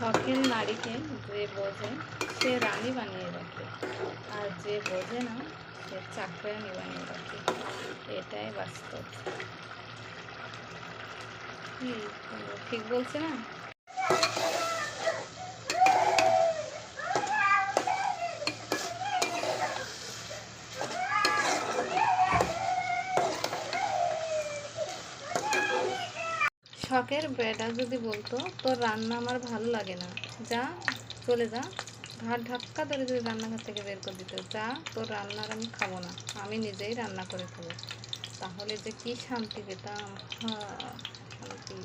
শখের নারীকে যে বোঝে সে রানী বানিয়ে রাখে, আর যে বোঝে না সে চাকরানি বানিয়ে রাখে। এটাই বাস্তব। কি ঠিক বলছে না? শখের বেটা যদি বলতো তোর রান্না আমার ভালো লাগে না, যা চলে যা, ঘাট ধাক্কা ধরে যদি রান্নাঘর থেকে বের করে দিত, যা তোর রান্নার আমি খাবো না, আমি নিজেই রান্না করে খাবো, তাহলে যে কি শান্তি পেতাম। হ্যাঁ, শান্তি।